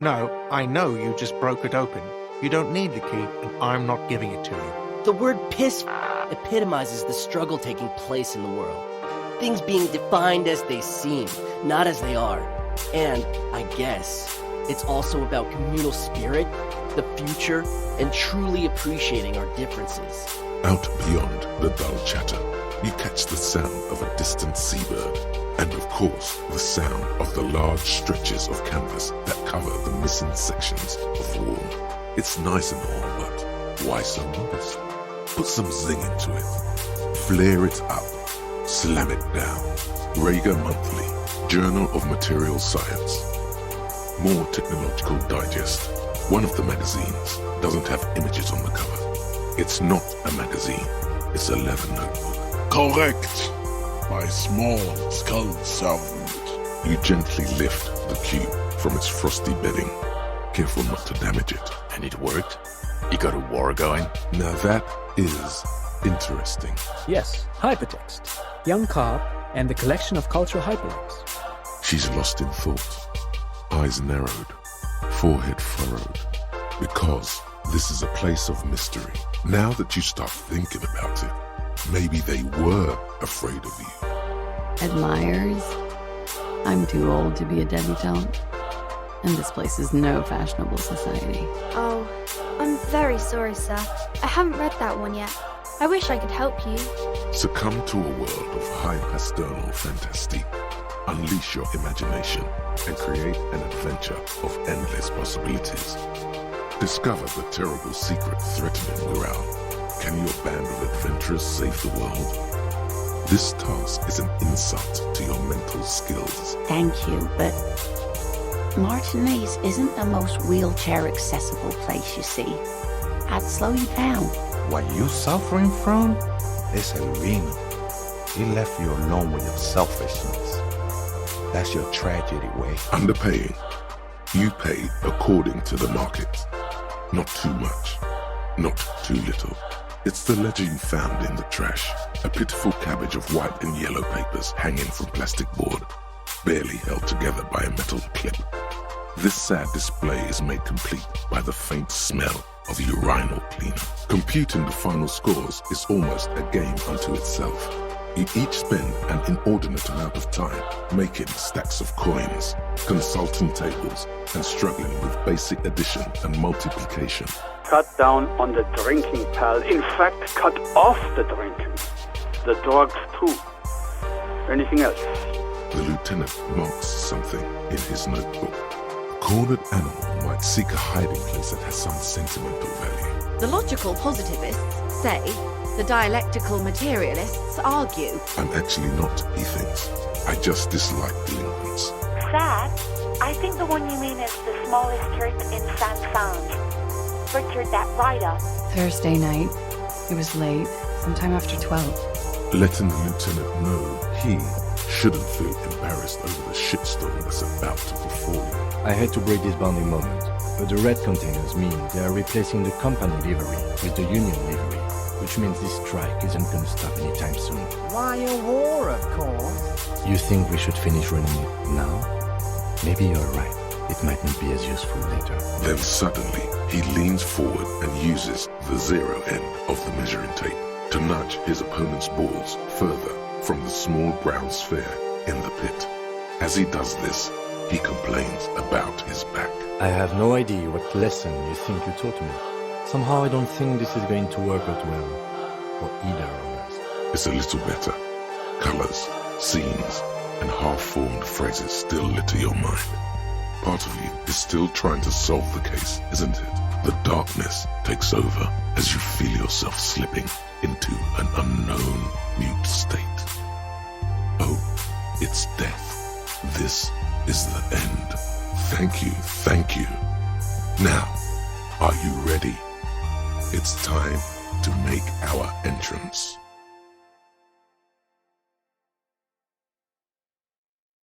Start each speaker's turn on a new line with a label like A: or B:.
A: No, I know you just broke it open. You don't need the key, and I'm not giving it to you.
B: The word piss epitomizes the struggle taking place in the world. Things being defined as they seem, not as they are. And, I guess, it's also about communal spirit, the future, and truly appreciating our differences.
C: Out beyond the dull chatter, you catch the sound of a distant seabird, and of course, the sound of the large stretches of canvas that cover the missing sections of wall. It's nice and all, but why so modest? Put some zing into it. Flare it up. Slam it down. Rager Monthly, Journal of Material Science. More Technological Digest. One of the magazines doesn't have images on the cover. It's not a magazine, it's a leather notebook.
D: Correct. My small skull servant.
C: You gently lift the cube from its frosty bedding, careful not to damage it.
E: And it worked? You got a war going?
C: Now that is interesting.
F: Yes, hypertext. Young Carp and the collection of cultural hyperlinks.
C: She's lost in thought, eyes narrowed, forehead furrowed, because this is a place of mystery. Now that you start thinking about it, maybe they were afraid of you.
G: Admirers? I'm too old to be a debutante, and this place is no fashionable society.
H: Oh, I'm very sorry, sir. I haven't read that one yet. I wish I could help you.
C: Succumb to a world of high pasternal fantasy. Unleash your imagination and create an adventure of endless possibilities. Discover the terrible secret threatening morale. Can your band of adventurers save the world? This task is an insult to your mental skills.
I: Thank you, but Martinez isn't the most wheelchair-accessible place, you see. I'd slow you down.
J: What you suffering from is Elvina. He left you alone with your selfishness. That's your tragedy, Way.
C: Underpaying. You pay according to the market. Not too much, not too little. It's the ledger you found in the trash. A pitiful cabbage of white and yellow papers hanging from plastic board, barely held together by a metal clip. This sad display is made complete by the faint smell of urinal cleaner. Computing the final scores is almost a game unto itself. You each spend an inordinate amount of time making stacks of coins, consulting tables, and struggling with basic addition and multiplication.
K: Cut down on the drinking, pal. In fact, cut off the drinking. The drugs, too. Anything else?
C: The lieutenant marks something in his notebook. A cornered animal might seek a hiding place that has some sentimental value.
L: The logical positivists say, the dialectical materialists argue.
C: I'm actually not, he thinks. I just dislike delinquents.
M: Sad? I think the one you mean is the smallest church in San Sound. Butchered that right up.
G: Thursday night. It was late, sometime after 12.
C: Letting the lieutenant know he shouldn't feel embarrassed over the shitstorm that's about to befall you.
N: I had to break this bonding moment, but the red containers mean they are replacing the company livery with the union livery, which means this strike isn't gonna stop anytime soon.
O: Why a war, of course?
N: You think we should finish running it now? Maybe you're right. It might not be as useful later.
C: Then suddenly, he leans forward and uses the zero end of the measuring tape to nudge his opponent's balls further from the small brown sphere in the pit. As he does this, he complains about his back.
N: I have no idea what lesson you think you taught me. Somehow I don't think this is going to work out well for either of us.
C: It's a little better. Colors, scenes, and half-formed phrases still litter your mind. Part of you is still trying to solve the case, isn't it? The darkness takes over as you feel yourself slipping into an unknown mute state. Oh, it's death. This is the end. Thank you, thank you. Now, are you ready? It's time to make our entrance.